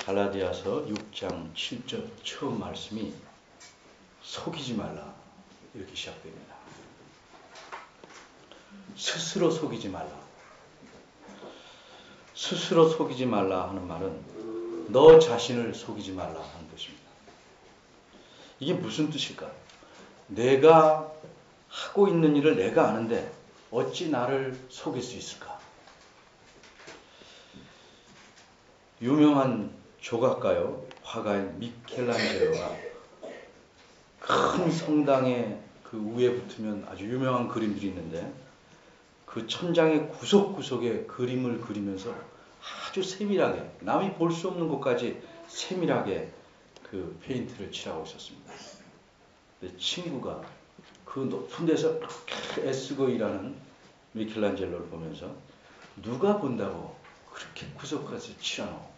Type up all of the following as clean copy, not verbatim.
갈라디아서 6장 7절 처음 말씀이 속이지 말라 이렇게 시작됩니다. 스스로 속이지 말라. 스스로 속이지 말라 하는 말은 너 자신을 속이지 말라 하는 뜻입니다. 이게 무슨 뜻일까요? 내가 하고 있는 일을 내가 아는데 어찌 나를 속일 수 있을까? 유명한 조각가요, 화가인 미켈란젤로가 큰 성당의 그 위에 붙으면 아주 유명한 그림들이 있는데 그 천장의 구석구석에 그림을 그리면서 아주 세밀하게, 남이 볼 수 없는 곳까지 세밀하게 그 페인트를 칠하고 있었습니다. 근데 친구가 그 높은 데서 그렇게 애쓰고 일하는 미켈란젤로를 보면서 누가 본다고 그렇게 구석까지 칠하노?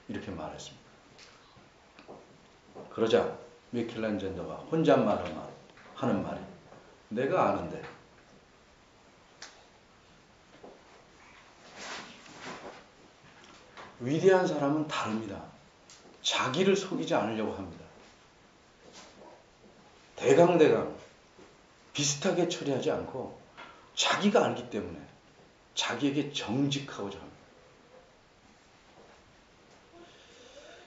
이렇게 말했습니다. 그러자 미켈란젤로가 혼잣말로 하는 말이 내가 아는데 위대한 사람은 다릅니다. 자기를 속이지 않으려고 합니다. 대강대강 비슷하게 처리하지 않고 자기가 알기 때문에 자기에게 정직하고자 합니다.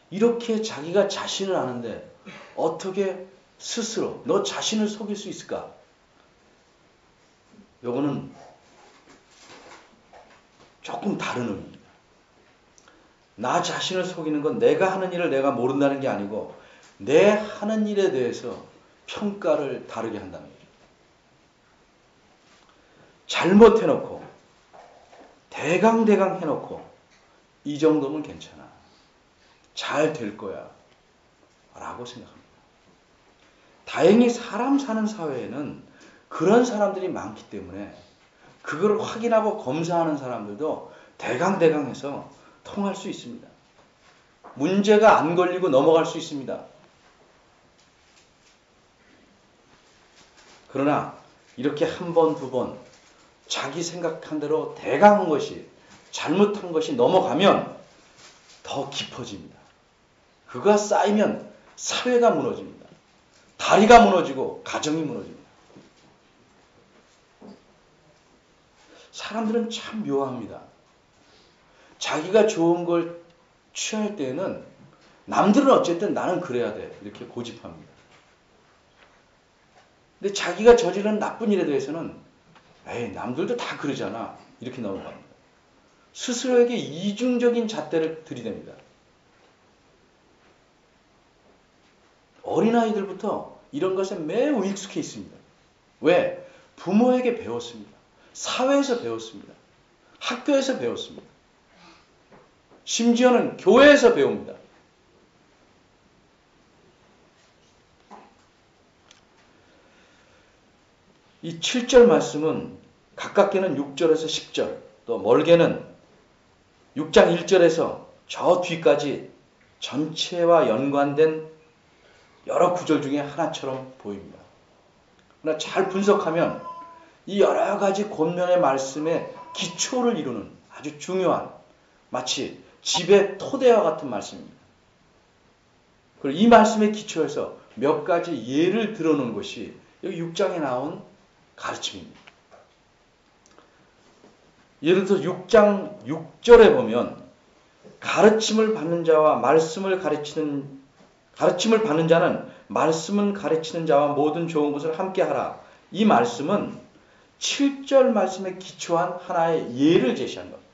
이렇게 자기가 자신을 아는데 어떻게 스스로 너 자신을 속일 수 있을까? 요거는 조금 다른 의미입니다. 나 자신을 속이는 건 내가 하는 일을 내가 모른다는 게 아니고 내 하는 일에 대해서 평가를 다르게 한다는 거죠. 잘못해놓고 대강대강 해놓고 이 정도면 괜찮아. 잘 될 거야. 라고 생각합니다. 다행히 사람 사는 사회에는 그런 사람들이 많기 때문에 그걸 확인하고 검사하는 사람들도 대강대강해서 통할 수 있습니다. 문제가 안 걸리고 넘어갈 수 있습니다. 그러나 이렇게 한 번, 두 번 자기 생각한 대로 대강한 것이 잘못한 것이 넘어가면 더 깊어집니다. 그가 쌓이면 사회가 무너집니다. 다리가 무너지고 가정이 무너집니다. 사람들은 참 묘합니다. 자기가 좋은 걸 취할 때에는 남들은 어쨌든 나는 그래야 돼 이렇게 고집합니다. 근데 자기가 저지른 나쁜 일에 대해서는 에이 남들도 다 그러잖아 이렇게 넘어갑니다. 스스로에게 이중적인 잣대를 들이댑니다. 어린아이들부터 이런 것에 매우 익숙해 있습니다. 왜? 부모에게 배웠습니다. 사회에서 배웠습니다. 학교에서 배웠습니다. 심지어는 교회에서 배웁니다. 이 7절 말씀은 가깝게는 6절에서 10절, 또 멀게는 6장 1절에서 저 뒤까지 전체와 연관된 여러 구절 중에 하나처럼 보입니다. 그러나 잘 분석하면 이 여러 가지 권면의 말씀의 기초를 이루는 아주 중요한 마치 집의 토대와 같은 말씀입니다. 그리고 이 말씀의 기초에서 몇 가지 예를 들어놓은 것이 여기 6장에 나온 가르침입니다. 예를 들어서 6장 6절에 보면 가르침을 받는 자와 가르침을 받는 자는 말씀을 가르치는 자와 모든 좋은 것을 함께 하라. 이 말씀은 7절 말씀에 기초한 하나의 예를 제시한 겁니다.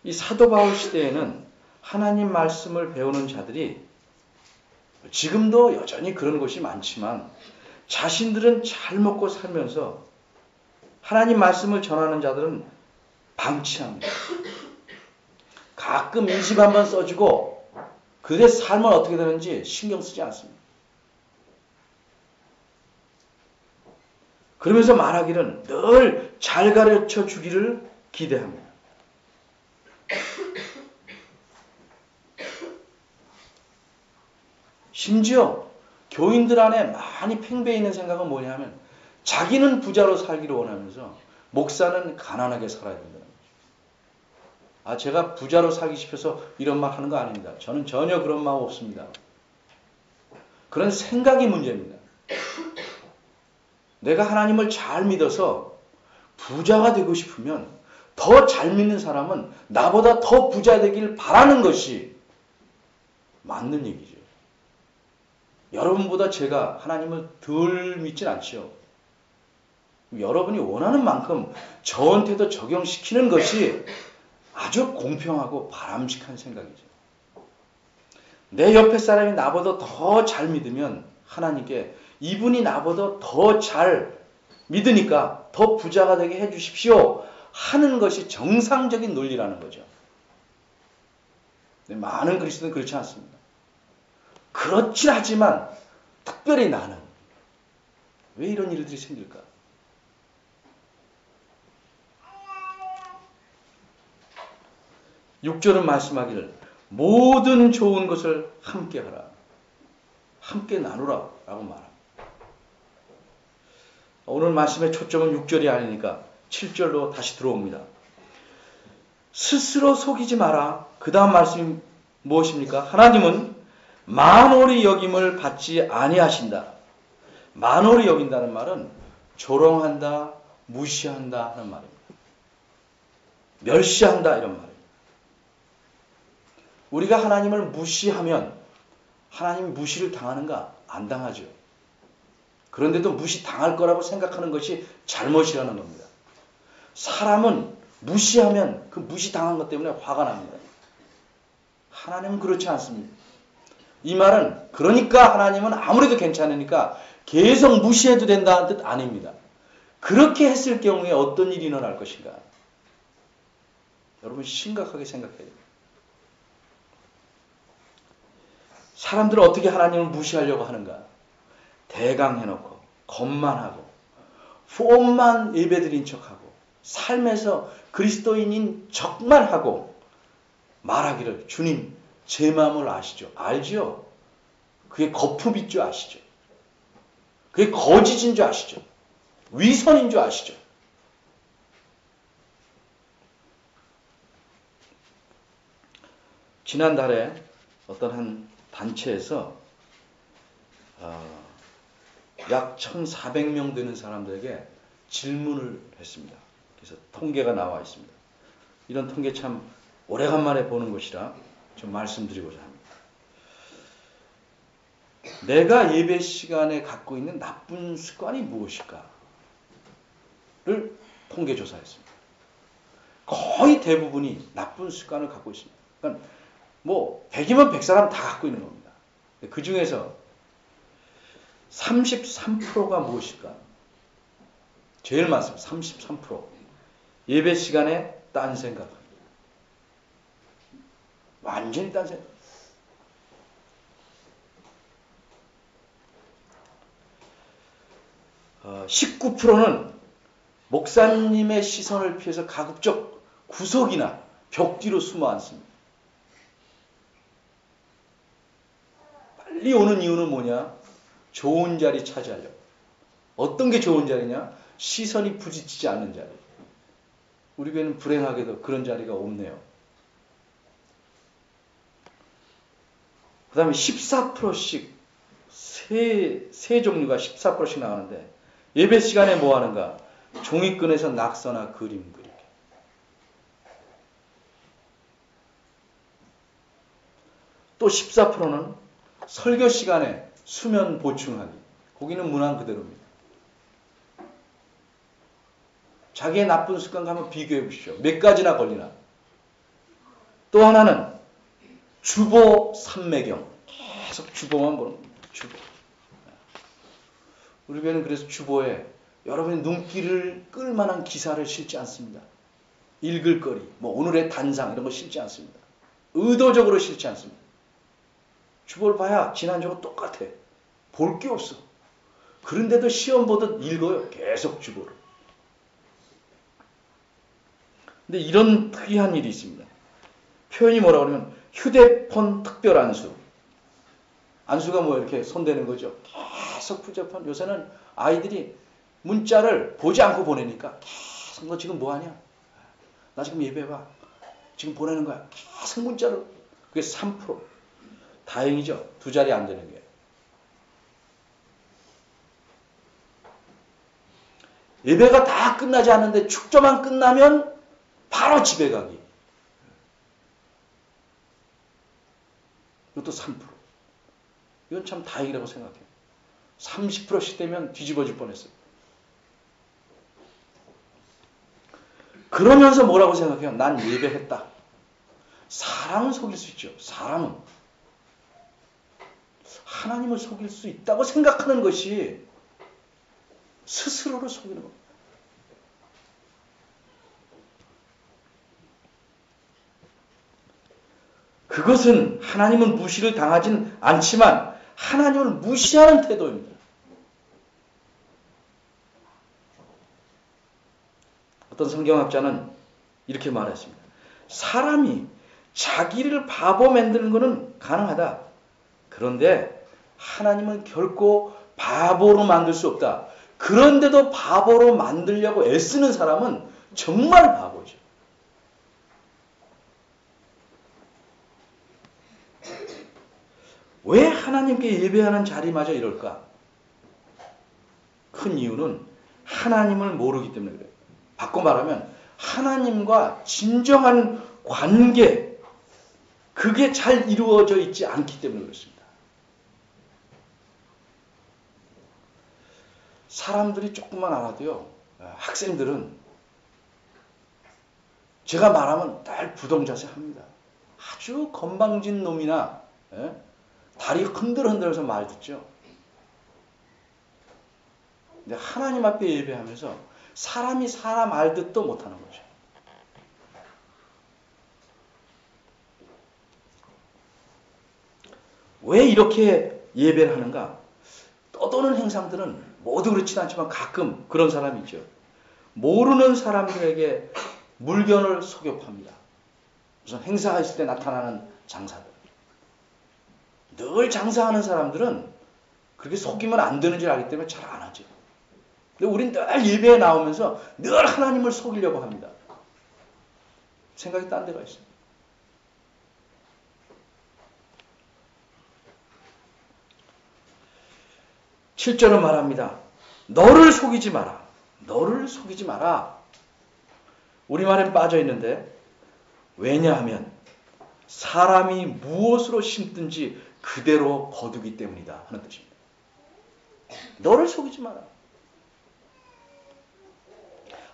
이 사도 바울 시대에는 하나님 말씀을 배우는 자들이 지금도 여전히 그런 것이 많지만 자신들은 잘 먹고 살면서 하나님 말씀을 전하는 자들은 방치합니다. 가끔 인식 한번 써주고 그들의 삶은 어떻게 되는지 신경 쓰지 않습니다. 그러면서 말하기를 늘 잘 가르쳐 주기를 기대합니다. 심지어 교인들 안에 많이 팽배해 있는 생각은 뭐냐면 자기는 부자로 살기를 원하면서 목사는 가난하게 살아야 된다는 거죠. 제가 부자로 살기 싶어서 이런 말 하는 거 아닙니다. 저는 전혀 그런 마음 없습니다. 그런 생각이 문제입니다. 내가 하나님을 잘 믿어서 부자가 되고 싶으면 더 잘 믿는 사람은 나보다 더 부자 되길 바라는 것이 맞는 얘기죠. 여러분보다 제가 하나님을 덜 믿진 않죠. 여러분이 원하는 만큼 저한테도 적용시키는 것이 아주 공평하고 바람직한 생각이죠. 내 옆에 사람이 나보다 더 잘 믿으면 하나님께 이분이 나보다 더 잘 믿으니까 더 부자가 되게 해주십시오 하는 것이 정상적인 논리라는 거죠. 많은 그리스도는 그렇지 않습니다. 그렇긴 하지만 특별히 나는 왜 이런 일들이 생길까? 육절은 말씀하기를 모든 좋은 것을 함께 하라. 함께 나누라 라고 말합니다. 오늘 말씀의 초점은 6절이 아니니까 7절로 다시 들어옵니다. 스스로 속이지 마라. 그 다음 말씀이 무엇입니까? 하나님은 만홀히 여김을 받지 아니하신다. 만홀히 여긴다는 말은 조롱한다, 무시한다 하는 말입니다. 멸시한다 이런 말입니다. 우리가 하나님을 무시하면 하나님이 무시를 당하는가? 안 당하죠. 그런데도 무시당할 거라고 생각하는 것이 잘못이라는 겁니다. 사람은 무시하면 그 무시당한 것 때문에 화가 납니다. 하나님은 그렇지 않습니다. 이 말은 그러니까 하나님은 아무래도 괜찮으니까 계속 무시해도 된다는 뜻 아닙니다. 그렇게 했을 경우에 어떤 일이 일어날 것인가? 여러분 심각하게 생각해야 됩니다. 사람들은 어떻게 하나님을 무시하려고 하는가? 대강해놓고 겁만 하고 폼만 예배드린 척하고 삶에서 그리스도인인 척만 하고 말하기를 주님 제 마음을 아시죠? 알죠? 그게 거품인 줄 아시죠? 그게 거짓인 줄 아시죠? 위선인 줄 아시죠? 지난달에 어떤 한 단체에서 약 1,400명 되는 사람들에게 질문을 했습니다. 그래서 통계가 나와 있습니다. 이런 통계 참 오래간만에 보는 것이라 좀 말씀드리고자 합니다. 내가 예배 시간에 갖고 있는 나쁜 습관이 무엇일까를 통계조사했습니다. 거의 대부분이 나쁜 습관을 갖고 있습니다. 그러니까 뭐 100이면 100사람 다 갖고 있는 겁니다. 그 중에서 33%가 무엇일까? 제일 많습니다. 33%. 예배 시간에 딴 생각합니다. 완전히 딴 생각. 19%는 목사님의 시선을 피해서 가급적 구석이나 벽 뒤로 숨어 앉습니다. 빨리 오는 이유는 뭐냐? 좋은 자리 차지하려고. 어떤 게 좋은 자리냐? 시선이 부딪히지 않는 자리. 우리 교회는 불행하게도 그런 자리가 없네요. 그 다음에 14%씩 세 종류가 14%씩 나오는데 예배 시간에 뭐 하는가? 종이끈에서 낙서나 그림 그리기. 또 14%는 설교 시간에 수면 보충하기. 거기는 문안 그대로입니다. 자기의 나쁜 습관과 한번 비교해 보십시오. 몇 가지나 걸리나. 또 하나는 주보 삼매경. 계속 주보만 보는 겁니다. 주보. 우리 교회는 그래서 주보에 여러분의 눈길을 끌만한 기사를 실지 않습니다. 읽을 거리, 뭐 오늘의 단상 이런 거 실지 않습니다. 의도적으로 실지 않습니다. 주보를 봐야 지난주하고 똑같아. 볼 게 없어. 그런데도 시험 보듯 읽어요. 계속 주보를. 근데 이런 특이한 일이 있습니다. 표현이 뭐라고 그러면 휴대폰 특별 안수. 안수가 뭐 이렇게 손대는 거죠. 계속 휴대폰. 요새는 아이들이 문자를 보지 않고 보내니까 계속 너 지금 뭐하냐? 나 지금 예배 봐. 지금 보내는 거야. 계속 문자로. 그게 3%. 다행이죠. 2자리 안 되는 게. 예배가 다 끝나지 않는데 축조만 끝나면 바로 집에 가기. 이것도 3%. 이건 참 다행이라고 생각해요. 30%씩 되면 뒤집어질 뻔했어요. 그러면서 뭐라고 생각해요? 난 예배했다. 사람은 속일 수 있죠. 사람은. 하나님을 속일 수 있다고 생각하는 것이 스스로를 속이는 겁니다. 그것은 하나님을 무시를 당하진 않지만 하나님을 무시하는 태도입니다. 어떤 성경학자는 이렇게 말했습니다. 사람이 자기를 바보 만드는 것은 가능하다. 그런데 하나님은 결코 바보로 만들 수 없다. 그런데도 바보로 만들려고 애쓰는 사람은 정말 바보죠. 왜 하나님께 예배하는 자리마저 이럴까? 큰 이유는 하나님을 모르기 때문에 그래요. 바꿔 말하면 하나님과 진정한 관계, 그게 잘 이루어져 있지 않기 때문에 그렇습니다. 사람들이 조금만 알아도요, 학생들은 제가 말하면 늘 부동자세 합니다. 아주 건방진 놈이나 다리 흔들흔들해서 말 듣죠. 근데 하나님 앞에 예배하면서 사람이 사람 알듯도 못하는 거죠. 왜 이렇게 예배를 하는가? 떠도는 행상들은 모두 그렇지는 않지만 가끔 그런 사람이 있죠. 모르는 사람들에게 물건을 속여 팝니다. 무슨 행사가 있을 때 나타나는 장사들. 늘 장사하는 사람들은 그렇게 속이면 안 되는 줄 알기 때문에 잘 안 하죠. 근데 우린 늘 예배에 나오면서 늘 하나님을 속이려고 합니다. 생각이 딴 데가 있어요. (7절은) 말합니다. 너를 속이지 마라. 너를 속이지 마라. 우리말엔 빠져 있는데 왜냐하면 사람이 무엇으로 심든지 그대로 거두기 때문이다 하는 뜻입니다. 너를 속이지 마라.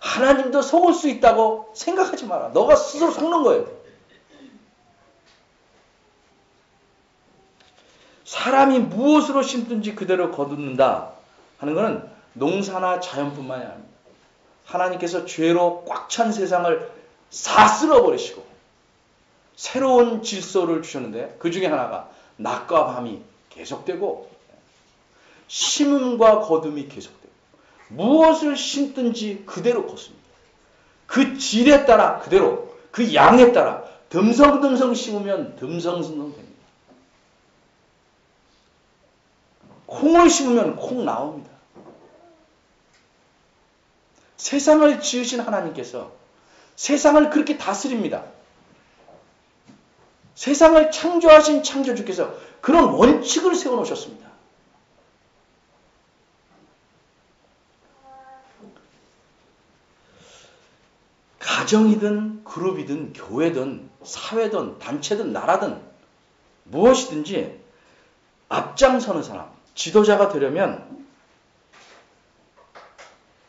하나님도 속을 수 있다고 생각하지 마라. 너가 스스로 속는 거예요. 사람이 무엇으로 심든지 그대로 거둔다 하는 것은 농사나 자연뿐만이 아닙니다. 하나님께서 죄로 꽉 찬 세상을 다 쓸어버리시고 새로운 질서를 주셨는데 그 중에 하나가 낮과 밤이 계속되고 심음과 거둠이 계속되고 무엇을 심든지 그대로 걷습니다. 그 질에 따라 그대로 그 양에 따라 듬성듬성 심으면 듬성듬성 됩니다. 콩을 심으면 콩 나옵니다. 세상을 지으신 하나님께서 세상을 그렇게 다스립니다. 세상을 창조하신 창조주께서 그런 원칙을 세워놓으셨습니다. 가정이든 그룹이든 교회든 사회든 단체든 나라든 무엇이든지 앞장서는 사람, 지도자가 되려면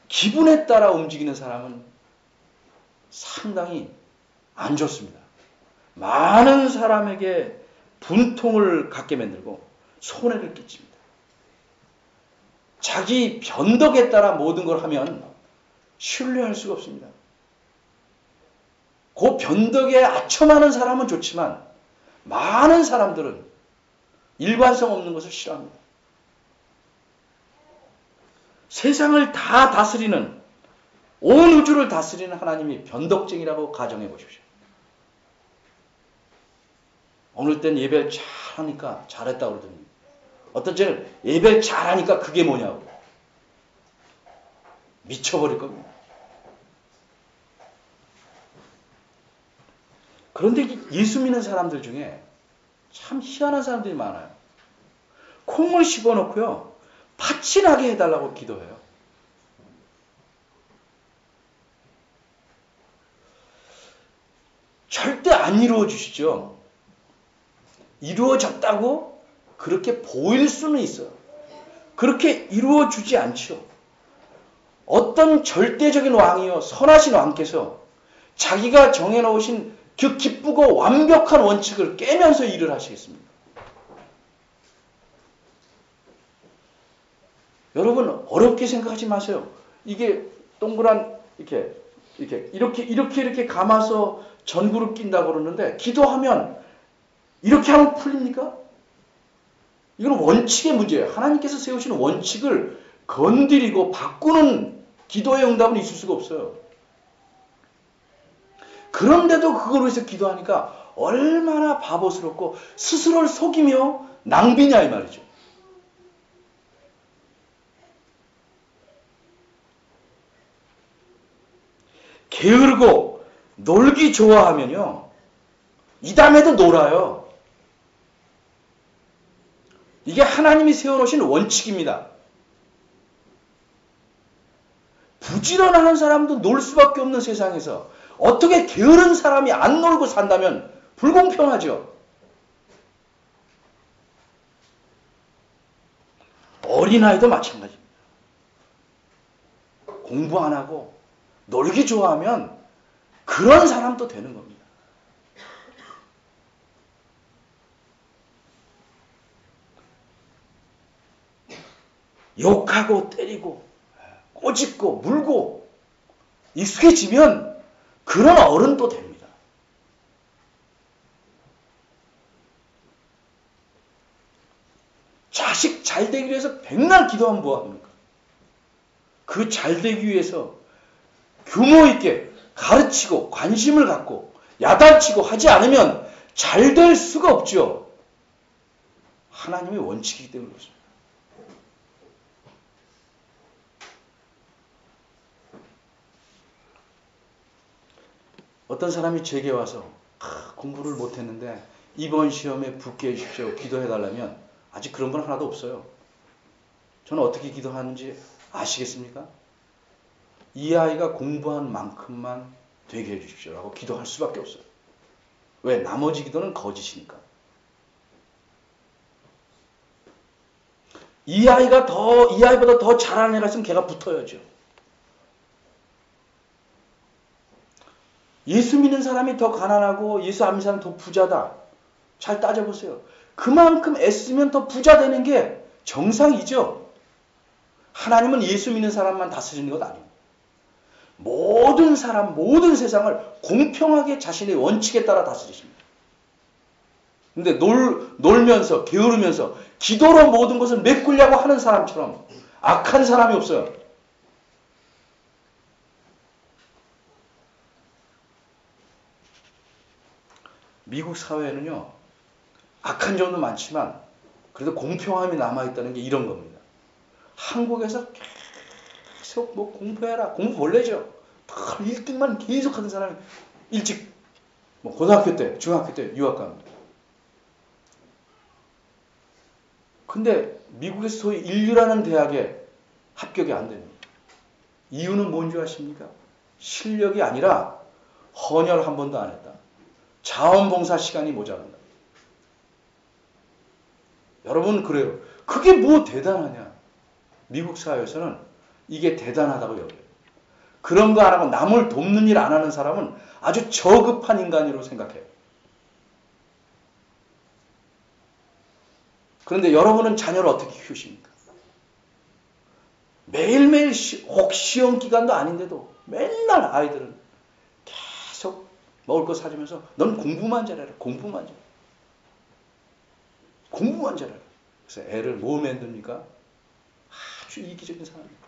기분에 따라 움직이는 사람은 상당히 안 좋습니다. 많은 사람에게 분통을 갖게 만들고 손해를 끼칩니다. 자기 변덕에 따라 모든 걸 하면 신뢰할 수가 없습니다. 그 변덕에 아첨하는 사람은 좋지만 많은 사람들은 일관성 없는 것을 싫어합니다. 세상을 다 다스리는, 온 우주를 다스리는 하나님이 변덕쟁이라고 가정해 보십시오. 어느 땐 예배를 잘하니까 잘했다고 그러더니 어떤 때는 예배를 잘하니까 그게 뭐냐고 미쳐버릴 겁니다. 그런데 예수 믿는 사람들 중에 참 희한한 사람들이 많아요. 콩을 씹어놓고요, 팥이 나게 해달라고 기도해요. 절대 안 이루어 주시죠. 이루어졌다고 그렇게 보일 수는 있어요. 그렇게 이루어 주지 않죠. 어떤 절대적인 왕이요, 선하신 왕께서 자기가 정해놓으신 그 기쁘고 완벽한 원칙을 깨면서 일을 하시겠습니까? 여러분, 어렵게 생각하지 마세요. 이게 동그란, 이렇게 감아서 전구를 낀다고 그러는데, 기도하면 이렇게 하면 풀립니까? 이건 원칙의 문제예요. 하나님께서 세우시는 원칙을 건드리고 바꾸는 기도의 응답은 있을 수가 없어요. 그런데도 그걸로 해서 기도하니까 얼마나 바보스럽고 스스로를 속이며 낭비냐 이 말이죠. 게으르고 놀기 좋아하면요, 이 다음에도 놀아요. 이게 하나님이 세워놓으신 원칙입니다. 부지런한 사람도 놀 수밖에 없는 세상에서 어떻게 게으른 사람이 안 놀고 산다면 불공평하죠. 어린아이도 마찬가지입니다. 공부 안 하고 놀기 좋아하면 그런 사람도 되는 겁니다. 욕하고 때리고 꼬집고 물고 익숙해지면 그런 어른도 됩니다. 자식 잘 되기 위해서 백날 기도하면 뭐합니까? 그 잘 되기 위해서 규모 있게 가르치고 관심을 갖고 야단치고 하지 않으면 잘 될 수가 없죠. 하나님의 원칙이기 때문에 그렇습니다. 어떤 사람이 제게 와서 공부를 못했는데 이번 시험에 붙게 해주십시오. 기도해달라면 아직 그런 분 하나도 없어요. 저는 어떻게 기도하는지 아시겠습니까? 이 아이가 공부한 만큼만 되게 해주십시오 라고 기도할 수밖에 없어요. 왜? 나머지 기도는 거짓이니까. 이 아이보다 더 잘하는 애가 있으면 걔가 붙어야죠. 예수 믿는 사람이 더 가난하고 예수 안 믿는 사람이 더 부자다. 잘 따져보세요. 그만큼 애쓰면 더 부자 되는 게 정상이죠. 하나님은 예수 믿는 사람만 다스리는 것 아닙니다. 모든 사람, 모든 세상을 공평하게 자신의 원칙에 따라 다스리십니다. 근데 놀면서, 게으르면서, 기도로 모든 것을 메꾸려고 하는 사람처럼 악한 사람이 없어요. 미국 사회에는요, 악한 점도 많지만, 그래도 공평함이 남아있다는 게 이런 겁니다. 한국에서 계속 공부해라. 공부 원래죠. 1등만 계속 하는 사람이 일찍, 고등학교 때, 중학교 때 유학 갑니다. 근데 미국에서 소위 인류라는 대학에 합격이 안 됩니다. 이유는 뭔지 아십니까? 실력이 아니라 헌혈 한 번도 안 했다. 자원봉사 시간이 모자란다. 여러분 그래요. 그게 뭐 대단하냐. 미국 사회에서는 이게 대단하다고 여겨요. 그런 거 안 하고 남을 돕는 일 안 하는 사람은 아주 저급한 인간으로 생각해요. 그런데 여러분은 자녀를 어떻게 키우십니까? 매일매일 혹 시험 기간도 아닌데도 맨날 아이들은 계속 먹을 거 사주면서 넌 공부만 잘해라. 공부만 잘해라. 공부만 잘해라. 그래서 애를 뭐 만듭니까? 아주 이기적인 사람인 거죠.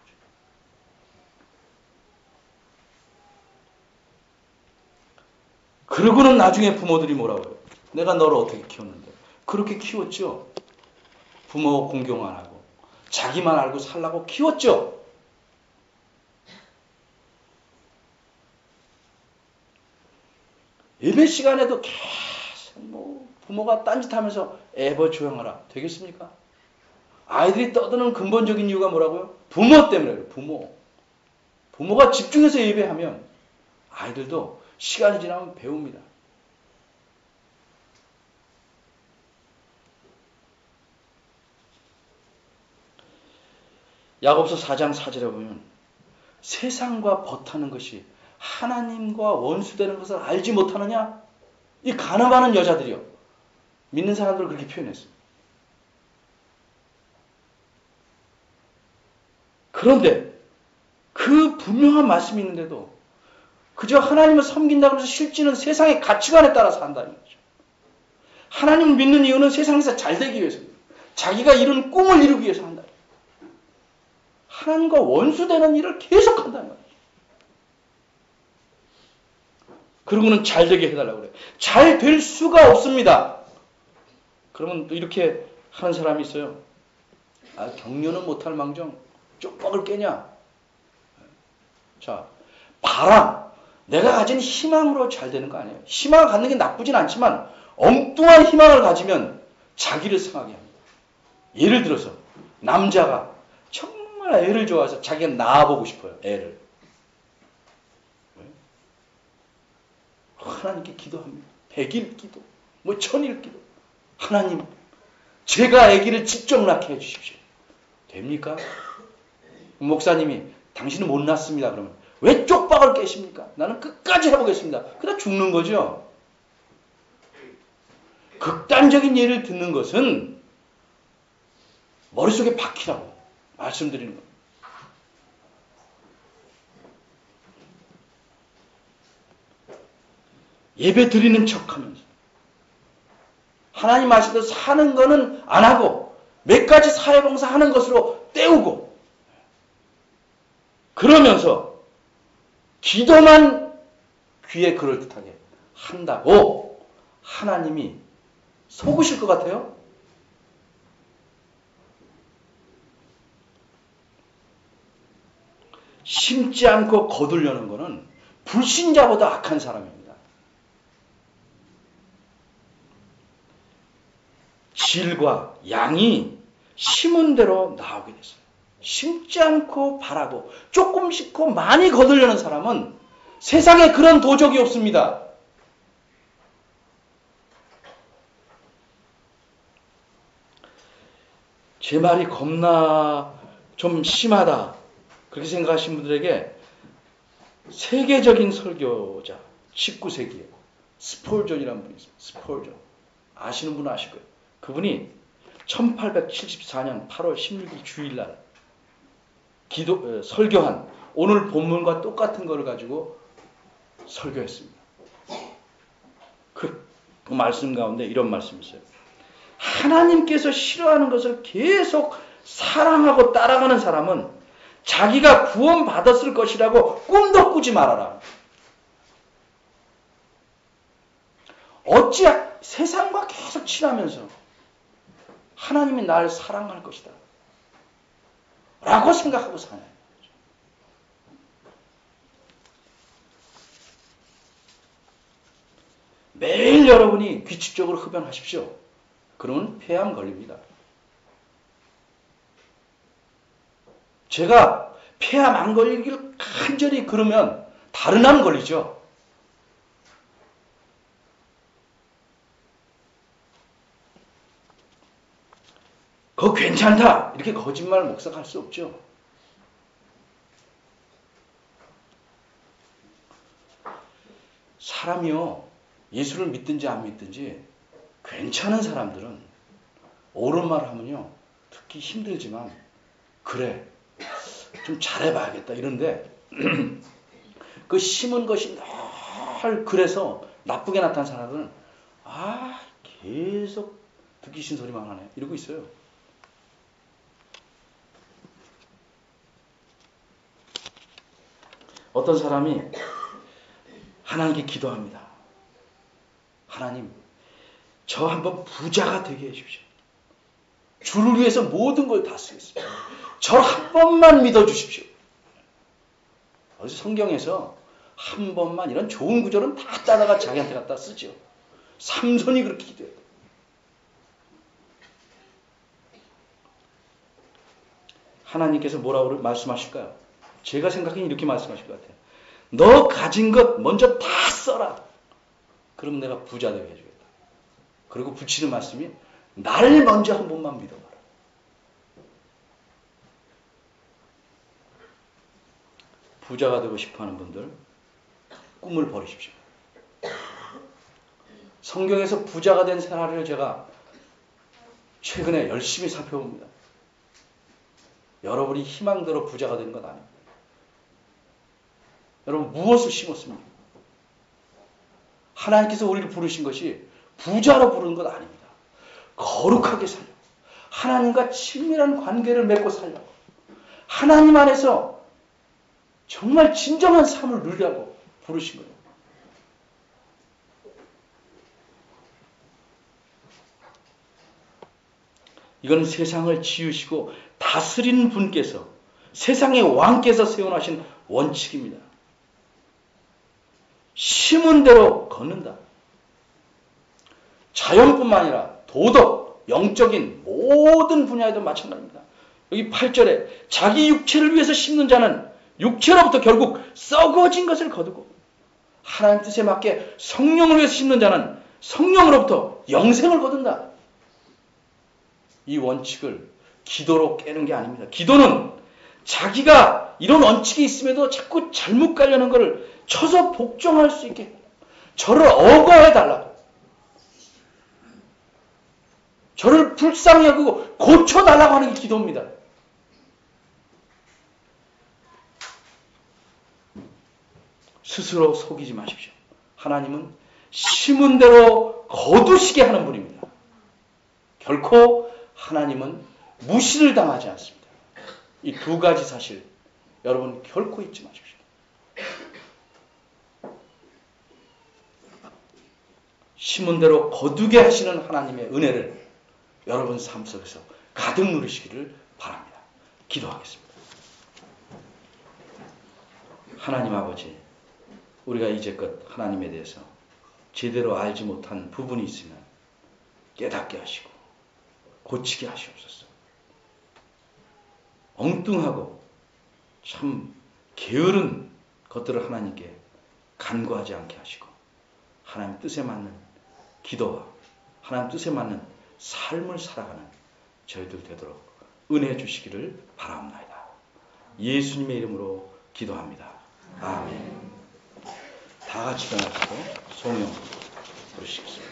그러고는 나중에 부모들이 뭐라고 해요? 내가 너를 어떻게 키웠는데? 그렇게 키웠죠. 부모 공경 안 하고 자기만 알고 살라고 키웠죠. 예배 시간에도 계속 부모가 딴짓하면서 애버 조용하라 되겠습니까? 아이들이 떠드는 근본적인 이유가 뭐라고요? 부모 때문에 그래요. 부모가 집중해서 예배하면 아이들도 시간이 지나면 배웁니다. 야고보서 4장 4절에 보면 세상과 벗하는 것이 하나님과 원수되는 것을 알지 못하느냐? 이 간음하는 여자들이요. 믿는 사람들을 그렇게 표현했어요. 그런데 그 분명한 말씀이 있는데도 그저 하나님을 섬긴다고 해서 실제는 세상의 가치관에 따라 산다는 거죠. 하나님을 믿는 이유는 세상에서 잘되기 위해서입니다. 자기가 이룬 꿈을 이루기 위해서 한다. 하나님과 원수되는 일을 계속한다는 거예요. 그러고는 잘되게 해달라고 그래요. 잘 될 수가 없습니다. 그러면 또 이렇게 하는 사람이 있어요. 격려는 못할 망정 쪽박을 깨냐. 자, 바람. 내가 가진 희망으로 잘 되는 거 아니에요. 희망을 갖는 게 나쁘진 않지만 엉뚱한 희망을 가지면 자기를 상하게 합니다. 예를 들어서 남자가 정말 애를 좋아해서 자기가 낳아보고 싶어요. 애를. 하나님께 기도합니다. 100일 기도, 1000일 기도. 하나님, 제가 아기를 직접 낳게 해주십시오. 됩니까? 목사님이 당신은 못 낳습니다. 그러면 왜 쪽박을 깨십니까? 나는 끝까지 해보겠습니다. 그러다 죽는 거죠. 극단적인 예를 듣는 것은 머릿속에 박히라고 말씀드리는 겁니다. 예배 드리는 척하면서 하나님 아시듯 사는 거는 안 하고 몇 가지 사회봉사 하는 것으로 때우고 그러면서 기도만 귀에 그럴듯하게 한다고 하나님이 속으실 것 같아요? 심지 않고 거두려는 것은 불신자보다 악한 사람입니다. 질과 양이 심은 대로 나오게 됐어요. 심지 않고 바라고 조금 싣고 많이 거두려는 사람은 세상에 그런 도적이 없습니다. 제 말이 겁나 좀 심하다 그렇게 생각하시는 분들에게 세계적인 설교자 19세기에 스폴전이라는 분이 있습니다. 스폴전. 아시는 분은 아실 거예요. 그분이 1874년 8월 16일 주일날 설교한 오늘 본문과 똑같은 것을 가지고 설교했습니다. 그 말씀 가운데 이런 말씀이 있어요. 하나님께서 싫어하는 것을 계속 사랑하고 따라가는 사람은 자기가 구원받았을 것이라고 꿈도 꾸지 말아라. 어찌 세상과 계속 친하면서 하나님이 나를 사랑할 것이다 라고 생각하고 사는 거죠. 매일 여러분이 규칙적으로 흡연하십시오. 그러면 폐암 걸립니다. 제가 폐암 안 걸리길 간절히 그러면 다른 암 걸리죠. 그거 괜찮다 이렇게 거짓말 목석할 수 없죠. 사람이요 예수를 믿든지 안 믿든지 괜찮은 사람들은 옳은 말 하면요 듣기 힘들지만 그래 좀 잘해봐야겠다 이런데 그 심은 것이 늘 그래서 나쁘게 나타난 사람들은 계속 듣기 싫은 소리만 하네 이러고 있어요. 어떤 사람이 하나님께 기도합니다. 하나님, 저 한번 부자가 되게 해주십시오. 주를 위해서 모든 걸 다 쓰겠습니다. 저 한 번만 믿어주십시오. 어디서 성경에서 한 번만 이런 좋은 구절은 다 따다가 자기한테 갖다 쓰죠. 삼손이 그렇게 기도해요. 하나님께서 뭐라고 말씀하실까요? 제가 생각하기엔 이렇게 말씀하실 것 같아요. 너 가진 것 먼저 다 써라. 그럼 내가 부자 되게 해주겠다. 그리고 붙이는 말씀이 나를 먼저 한 번만 믿어봐라. 부자가 되고 싶어하는 분들 꿈을 버리십시오. 성경에서 부자가 된 생활을 제가 최근에 열심히 살펴봅니다. 여러분이 희망대로 부자가 된 건 아닙니다. 여러분 무엇을 심었습니까? 하나님께서 우리를 부르신 것이 부자로 부르는 것 아닙니다. 거룩하게 살려. 하나님과 친밀한 관계를 맺고 살려고. 하나님 안에서 정말 진정한 삶을 누리라고 부르신 거예요. 이건 세상을 지으시고 다스리는 분께서, 세상의 왕께서 세워놓으신 원칙입니다. 심은 대로 걷는다. 자연뿐만 아니라 도덕, 영적인 모든 분야에도 마찬가지입니다. 여기 8절에 자기 육체를 위해서 심는 자는 육체로부터 결국 썩어진 것을 거두고, 하나님 뜻에 맞게 성령을 위해서 심는 자는 성령으로부터 영생을 거둔다. 이 원칙을 기도로 깨는 게 아닙니다. 기도는 자기가 이런 원칙이 있음에도 자꾸 잘못 가려는 것을 쳐서 복종할 수 있게, 저를 억어해 달라고, 저를 불쌍히 여기고 고쳐달라고 하는 게 기도입니다. 스스로 속이지 마십시오. 하나님은 심은 대로 거두시게 하는 분입니다. 결코 하나님은 무시를 당하지 않습니다. 이 두 가지 사실 여러분 결코 잊지 마십시오. 심은 대로 거두게 하시는 하나님의 은혜를 여러분 삶 속에서 가득 누리시기를 바랍니다. 기도하겠습니다. 하나님 아버지, 우리가 이제껏 하나님에 대해서 제대로 알지 못한 부분이 있으면 깨닫게 하시고 고치게 하시옵소서. 엉뚱하고 참 게으른 것들을 하나님께 간구하지 않게 하시고 하나님 뜻에 맞는 기도와 하나님 뜻에 맞는 삶을 살아가는 저희들 되도록 은혜 주시기를 바랍니다. 예수님의 이름으로 기도합니다. 아멘. 다 같이 일어나시고 성령 부르시겠습니다.